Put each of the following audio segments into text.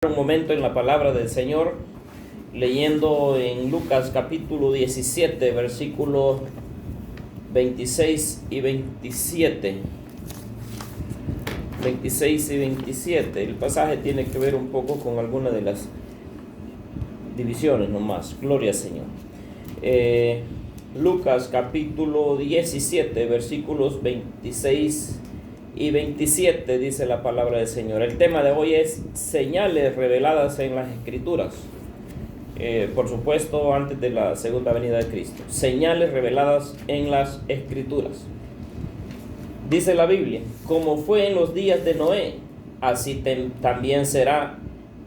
Un momento en la palabra del Señor, leyendo en Lucas capítulo 17, versículos 26 y 27. 26 y 27. El pasaje tiene que ver un poco con alguna de las divisiones nomás. Gloria al Señor. Lucas capítulo 17, versículos 26 y 27, dice la palabra del Señor. El tema de hoy es señales reveladas en las Escrituras. Por supuesto, antes de la segunda venida de Cristo. Señales reveladas en las Escrituras. Dice la Biblia: como fue en los días de Noé, así también será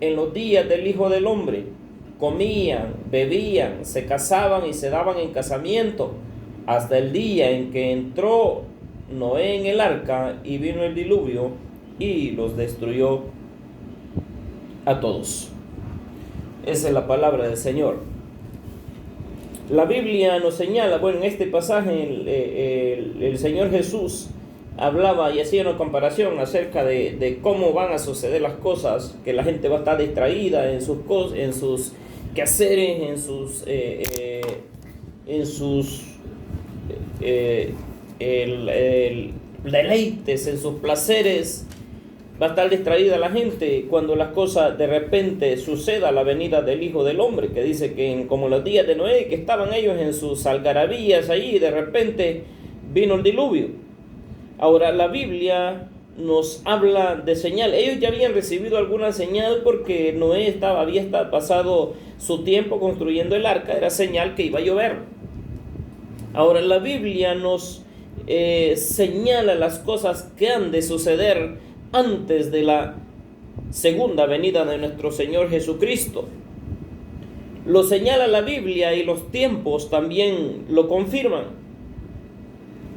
en los días del Hijo del Hombre. Comían, bebían, se casaban y se daban en casamiento, hasta el día en que entró Noé en el arca y vino el diluvio y los destruyó a todos. Esa es la palabra del Señor. La Biblia nos señala, en este pasaje el Señor Jesús hablaba y hacía una comparación acerca de cómo van a suceder las cosas, que la gente va a estar distraída en sus quehaceres, en sus deleites, en sus placeres. Va a estar distraída la gente cuando las cosas de repente suceda la venida del Hijo del Hombre, que dice que como los días de Noé, que estaban ellos en sus algarabías allí, y de repente vino el diluvio. Ahora la Biblia nos habla de señal. Ellos ya habían recibido alguna señal porque Noé había pasado su tiempo construyendo el arca, era señal que iba a llover. Ahora la Biblia nos señala las cosas que han de suceder antes de la segunda venida de nuestro Señor Jesucristo. Lo señala la Biblia y los tiempos también lo confirman.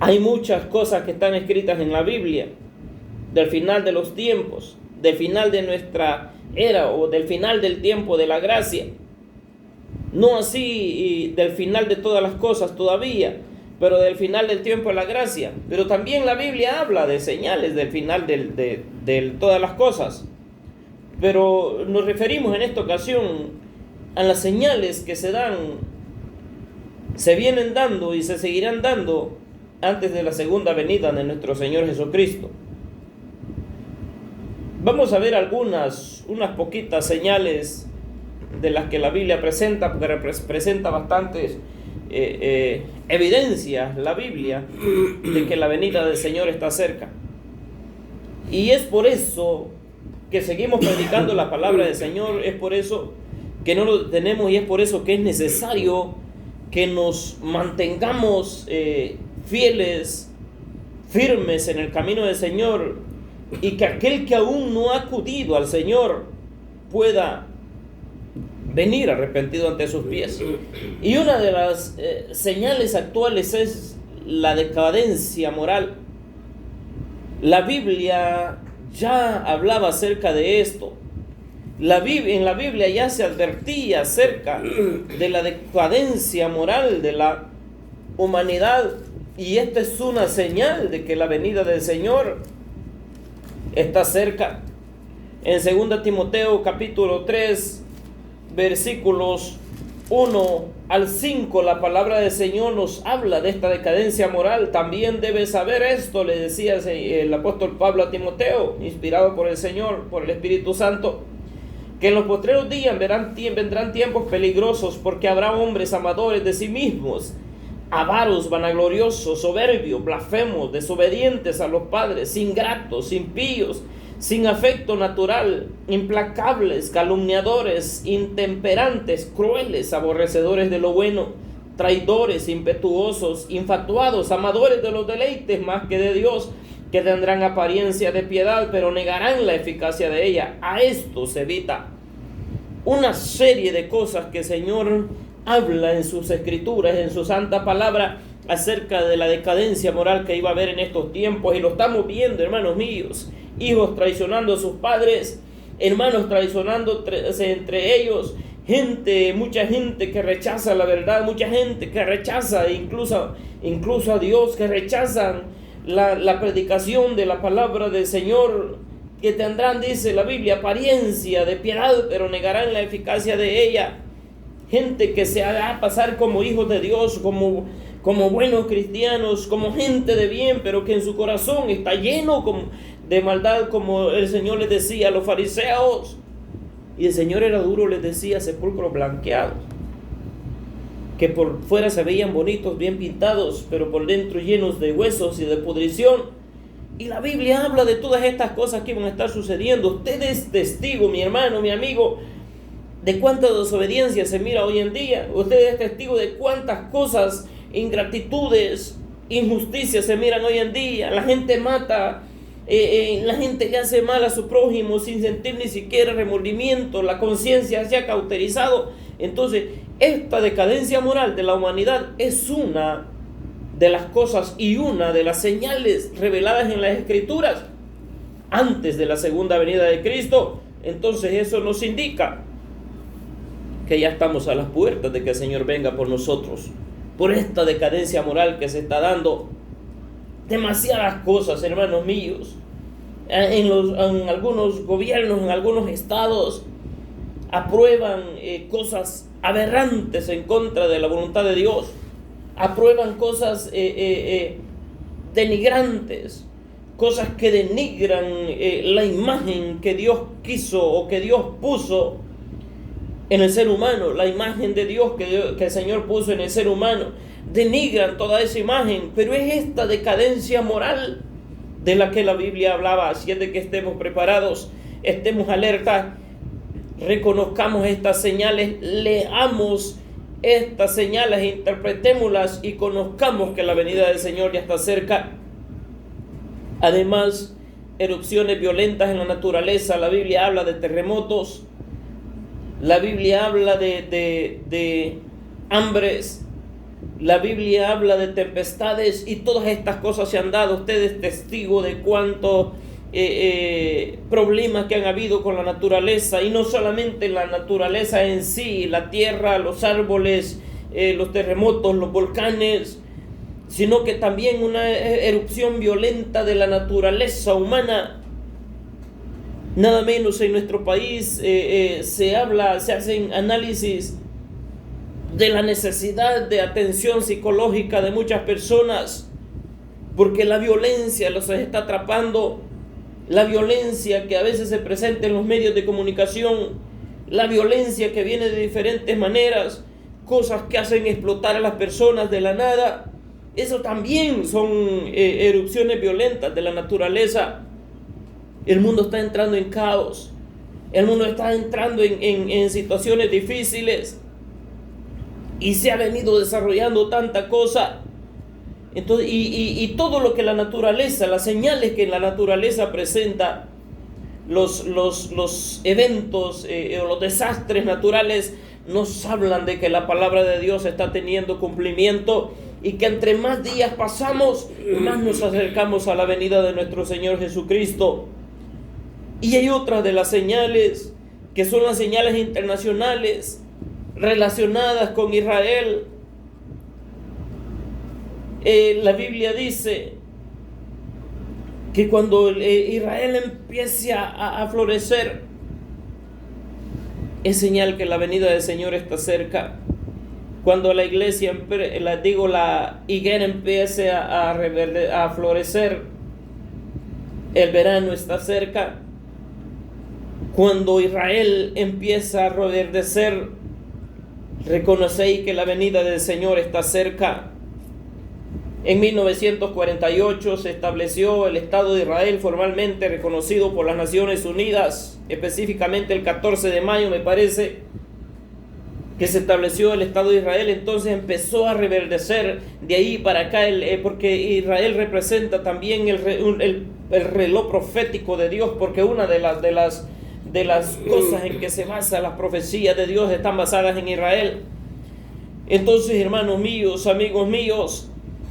Hay muchas cosas que están escritas en la Biblia del final de los tiempos, del final de nuestra era o del final del tiempo de la gracia. No así del final de todas las cosas todavía, pero del final del tiempo de la gracia. Pero también la Biblia habla de señales del final de todas las cosas. Pero nos referimos en esta ocasión a las señales que se vienen dando y se seguirán dando antes de la segunda venida de nuestro Señor Jesucristo. Vamos a ver unas poquitas señales de las que la Biblia presenta, porque presenta bastantes evidencias la Biblia de que la venida del Señor está cerca. Y es por eso que seguimos predicando la palabra del Señor, es por eso que no lo detenemos y es por eso que es necesario que nos mantengamos fieles, firmes en el camino del Señor, y que aquel que aún no ha acudido al Señor pueda venir arrepentido ante sus pies. Y una de las señales actuales es la decadencia moral. La Biblia ya hablaba acerca de esto. En la Biblia ya se advertía acerca de la decadencia moral de la humanidad, y esta es una señal de que la venida del Señor está cerca. En 2 Timoteo capítulo 3, versículos 1 al 5, la palabra del Señor nos habla de esta decadencia moral. También debes saber esto, le decía el apóstol Pablo a Timoteo, inspirado por el Señor, por el Espíritu Santo, que en los postreros días vendrán tiempos peligrosos, porque habrá hombres amadores de sí mismos, avaros, vanagloriosos, soberbios, blasfemos, desobedientes a los padres, ingratos, impíos, sin afecto natural, implacables, calumniadores, intemperantes, crueles, aborrecedores de lo bueno, traidores, impetuosos, infatuados, amadores de los deleites más que de Dios, que tendrán apariencia de piedad, pero negarán la eficacia de ella. A esto se evita. Una serie de cosas que el Señor habla en sus escrituras, en su santa palabra, acerca de la decadencia moral que iba a haber en estos tiempos, y lo estamos viendo, hermanos míos. Hijos traicionando a sus padres, hermanos traicionándose entre ellos, mucha gente que rechaza la verdad, mucha gente que rechaza incluso a Dios, que rechazan la predicación de la palabra del Señor, que tendrán, dice la Biblia, apariencia de piedad, pero negarán la eficacia de ella. Gente que se hará pasar como hijos de Dios, como buenos cristianos, como gente de bien, pero que en su corazón está lleno de maldad, como el Señor les decía a los fariseos. Y el Señor era duro, les decía, sepulcros blanqueados, que por fuera se veían bonitos, bien pintados, pero por dentro llenos de huesos y de pudrición. Y la Biblia habla de todas estas cosas que van a estar sucediendo. Usted es testigo, mi hermano, mi amigo, de cuánta desobediencia se mira hoy en día. Usted es testigo de cuántas cosas, ingratitudes, injusticias se miran hoy en día. La gente mata, la gente que hace mal a su prójimo sin sentir ni siquiera remordimiento. La conciencia se ha cauterizado. Entonces, esta decadencia moral de la humanidad es una de las cosas y una de las señales reveladas en las Escrituras antes de la segunda venida de Cristo. Entonces eso nos indica que ya estamos a las puertas de que el Señor venga por nosotros, por esta decadencia moral que se está dando. Demasiadas cosas, hermanos míos, en algunos gobiernos, en algunos estados, aprueban cosas aberrantes en contra de la voluntad de Dios. Aprueban cosas denigrantes, cosas que denigran la imagen que Dios quiso o que Dios puso en el ser humano, la imagen de Dios que el Señor puso en el ser humano. Denigran toda esa imagen, pero es esta decadencia moral de la que la Biblia hablaba. Así es de que estemos preparados, estemos alerta, reconozcamos estas señales, leamos estas señales, interpretémoslas y conozcamos que la venida del Señor ya está cerca. Además, erupciones violentas en la naturaleza. La Biblia habla de terremotos, la Biblia habla de hambres, la Biblia habla de tempestades, y todas estas cosas se han dado. Usted es testigo de cuántos problemas que han habido con la naturaleza, y no solamente la naturaleza en sí, la tierra, los árboles, los terremotos, los volcanes, sino que también una erupción violenta de la naturaleza humana. Nada menos en nuestro país se hacen análisis de la necesidad de atención psicológica de muchas personas, porque la violencia los está atrapando. La violencia que a veces se presenta en los medios de comunicación, la violencia que viene de diferentes maneras, cosas que hacen explotar a las personas de la nada, eso también son erupciones violentas de la naturaleza. El mundo está entrando en caos, el mundo está entrando en situaciones difíciles, y se ha venido desarrollando tanta cosa. Entonces, y todo lo que la naturaleza, las señales que la naturaleza presenta, los eventos o los desastres naturales nos hablan de que la palabra de Dios está teniendo cumplimiento, y que entre más días pasamos, más nos acercamos a la venida de nuestro Señor Jesucristo. Y hay otras de las señales, que son las señales internacionales relacionadas con Israel. La Biblia dice que cuando Israel empiece a florecer, es señal que la venida del Señor está cerca. Cuando la iglesia, la higuera empiece a florecer, el verano está cerca. Cuando Israel empieza a reverdecer, reconocéis que la venida del Señor está cerca. En 1948 se estableció el Estado de Israel, formalmente reconocido por las Naciones Unidas, específicamente el 14 de mayo, me parece, que se estableció el Estado de Israel. Entonces empezó a reverdecer de ahí para acá, porque Israel representa también el reloj profético de Dios, porque una de las cosas en que se basa las profecías de Dios están basadas en Israel. Entonces, hermanos míos, amigos míos,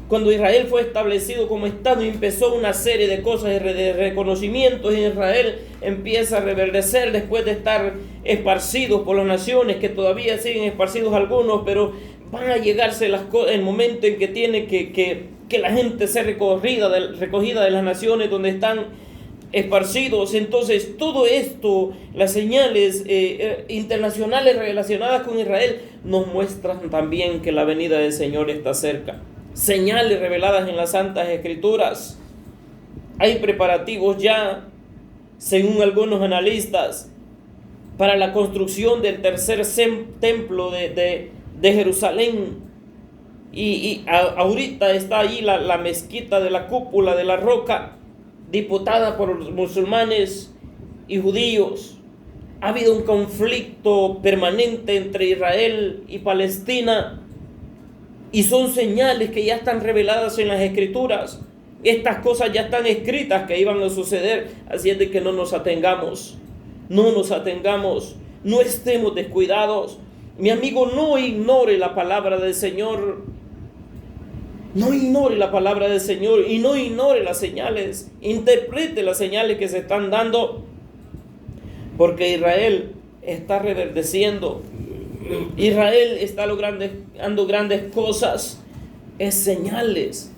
cuando Israel fue establecido como Estado, empezó una serie de cosas de reconocimientos, y Israel empieza a reverdecer después de estar esparcidos por las naciones, que todavía siguen esparcidos algunos, pero van a llegarse el momento en que tiene que la gente sea recogida de las naciones donde están esparcidos. Entonces, todo esto, las señales internacionales relacionadas con Israel, nos muestran también que la venida del Señor está cerca. Señales reveladas en las Santas Escrituras. Hay preparativos ya, según algunos analistas, para la construcción del tercer templo de Jerusalén. Y ahorita está allí la mezquita de la cúpula de la roca, disputada por los musulmanes y judíos. Ha habido un conflicto permanente entre Israel y Palestina, y son señales que ya están reveladas en las Escrituras. Estas cosas ya están escritas que iban a suceder, así es de que no nos atengamos, no estemos descuidados. Mi amigo, no ignore la palabra del Señor. No ignore la palabra del Señor y no ignore las señales. Interprete las señales que se están dando, porque Israel está reverdeciendo. Israel está logrando grandes cosas. Es señales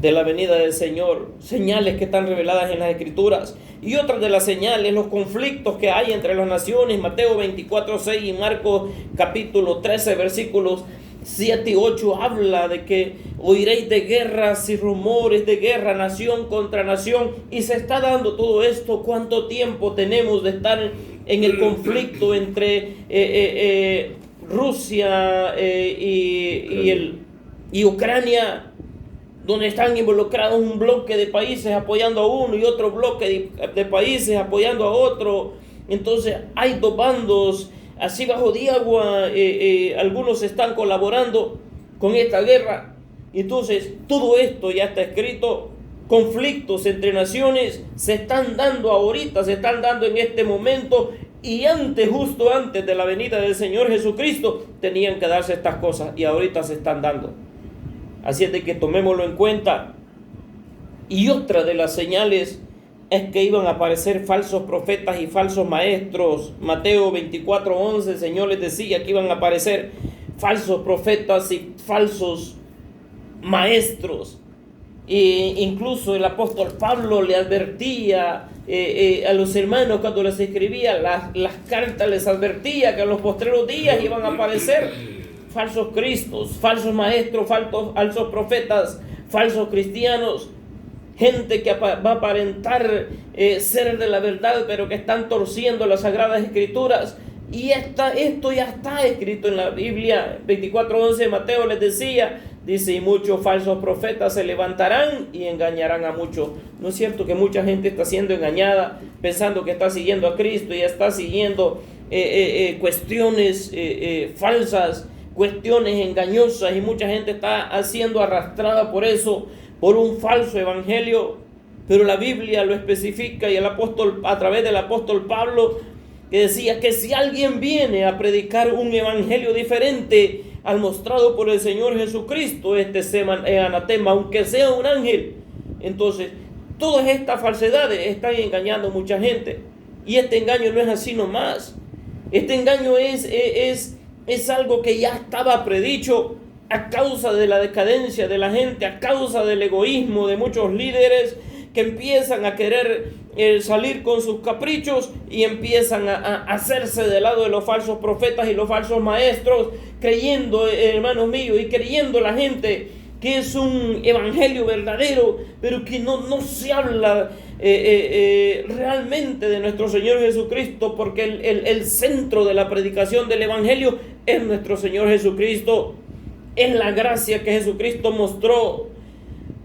de la venida del Señor, señales que están reveladas en las Escrituras. Y otra de las señales, los conflictos que hay entre las naciones. Mateo 24:6 y Marcos capítulo 13 versículos 7 y 8 habla de que oiréis de guerras y rumores de guerra, nación contra nación, y se está dando todo esto. ¿Cuánto tiempo tenemos de estar en el conflicto entre Rusia y Ucrania, donde están involucrados un bloque de países apoyando a uno y otro bloque de países apoyando a otro? Entonces hay dos bandos así bajo de agua. Algunos están colaborando con esta guerra. Entonces todo esto ya está escrito. Conflictos entre naciones se están dando ahorita, se están dando en este momento, y justo antes de la venida del Señor Jesucristo tenían que darse estas cosas, y ahorita se están dando. Así es de que tomémoslo en cuenta. Y otra de las señales es que iban a aparecer falsos profetas y falsos maestros. Mateo 24:11, el Señor les decía que iban a aparecer falsos profetas y falsos maestros. E incluso el apóstol Pablo le advertía a los hermanos cuando les escribía las cartas, les advertía que en los postreros días iban a aparecer falsos cristos, falsos maestros, falsos profetas, falsos cristianos, gente que va a aparentar ser de la verdad, pero que están torciendo las Sagradas Escrituras. Y esto ya está escrito en la Biblia. 24:11 Mateo les decía, dice, y muchos falsos profetas se levantarán y engañarán a muchos. ¿No es cierto que mucha gente está siendo engañada pensando que está siguiendo a Cristo y está siguiendo cuestiones falsas, cuestiones engañosas, y mucha gente está siendo arrastrada por eso, por un falso evangelio? Pero la Biblia lo especifica, y el apóstol, a través del apóstol Pablo, que decía que si alguien viene a predicar un evangelio diferente al mostrado por el Señor Jesucristo, este es anatema, aunque sea un ángel. Entonces, todas estas falsedades están engañando a mucha gente, y este engaño no es así nomás. Este engaño es algo que ya estaba predicho a causa de la decadencia de la gente, a causa del egoísmo de muchos líderes que empiezan a querer salir con sus caprichos y empiezan a hacerse del lado de los falsos profetas y los falsos maestros, creyendo, hermanos míos, y creyendo la gente que es un evangelio verdadero, pero que no se habla realmente de nuestro Señor Jesucristo, porque el centro de la predicación del evangelio es nuestro Señor Jesucristo. Es la gracia que Jesucristo mostró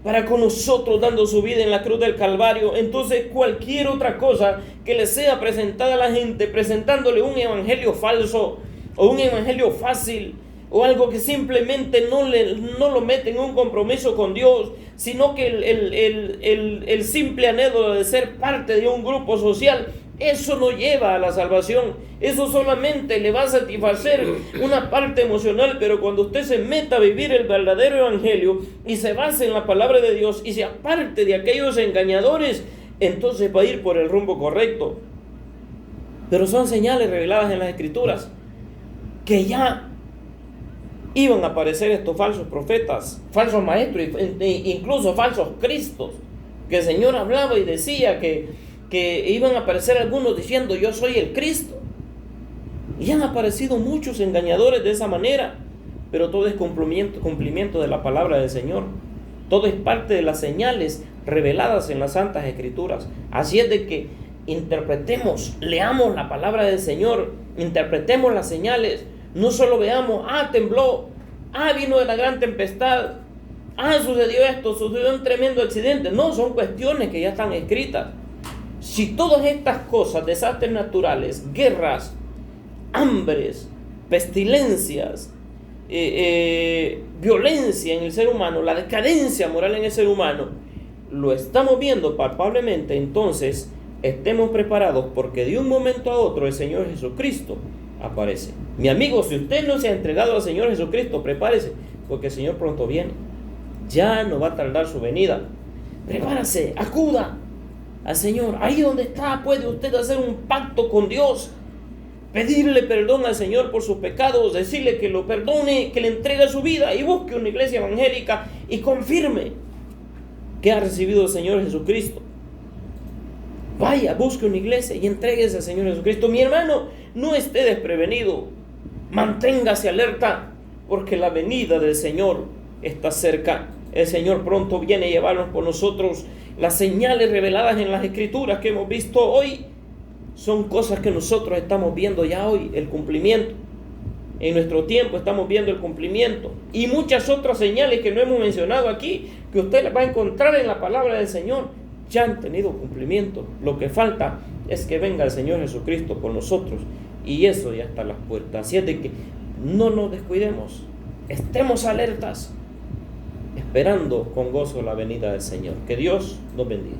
para con nosotros, dando su vida en la cruz del Calvario. Entonces, cualquier otra cosa que le sea presentada a la gente, presentándole un evangelio falso o un evangelio fácil, o algo que simplemente no lo mete en un compromiso con Dios, sino que el simple anhelo de ser parte de un grupo social, eso no lleva a la salvación. Eso solamente le va a satisfacer una parte emocional. Pero cuando usted se meta a vivir el verdadero evangelio y se base en la palabra de Dios y se aparte de aquellos engañadores, entonces va a ir por el rumbo correcto. Pero son señales reveladas en las Escrituras que ya iban a aparecer estos falsos profetas, falsos maestros, incluso falsos cristos, que el Señor hablaba y decía que que iban a aparecer algunos diciendo yo soy el Cristo. Y han aparecido muchos engañadores de esa manera, pero todo es cumplimiento de la palabra del Señor. Todo es parte de las señales reveladas en las Santas Escrituras. Así es de que interpretemos, leamos la palabra del Señor, interpretemos las señales. No solo veamos, tembló, vino de la gran tempestad, sucedió esto, sucedió un tremendo accidente. No, son cuestiones que ya están escritas. Si todas estas cosas, desastres naturales, guerras, hambres, pestilencias, violencia en el ser humano, la decadencia moral en el ser humano, lo estamos viendo palpablemente, entonces estemos preparados, porque de un momento a otro el Señor Jesucristo aparece. Mi amigo, si usted no se ha entregado al Señor Jesucristo, prepárese, porque el Señor pronto viene. Ya no va a tardar su venida. Prepárase, acuda al Señor. Ahí donde está, puede usted hacer un pacto con Dios, pedirle perdón al Señor por sus pecados, decirle que lo perdone, que le entregue su vida, y busque una iglesia evangélica y confirme que ha recibido al Señor Jesucristo. Vaya, busque una iglesia y entréguese al Señor Jesucristo. Mi hermano, no esté desprevenido, manténgase alerta, porque la venida del Señor está cerca. El Señor pronto viene a llevarnos por nosotros. Las señales reveladas en las Escrituras que hemos visto hoy son cosas que nosotros estamos viendo ya hoy, el cumplimiento. En nuestro tiempo estamos viendo el cumplimiento. Y muchas otras señales que no hemos mencionado aquí, que usted las va a encontrar en la palabra del Señor, ya han tenido cumplimiento. Lo que falta es que venga el Señor Jesucristo por nosotros. Y eso ya está a las puertas. Así es de que no nos descuidemos. Estemos alertas, esperando con gozo la venida del Señor. Que Dios nos bendiga.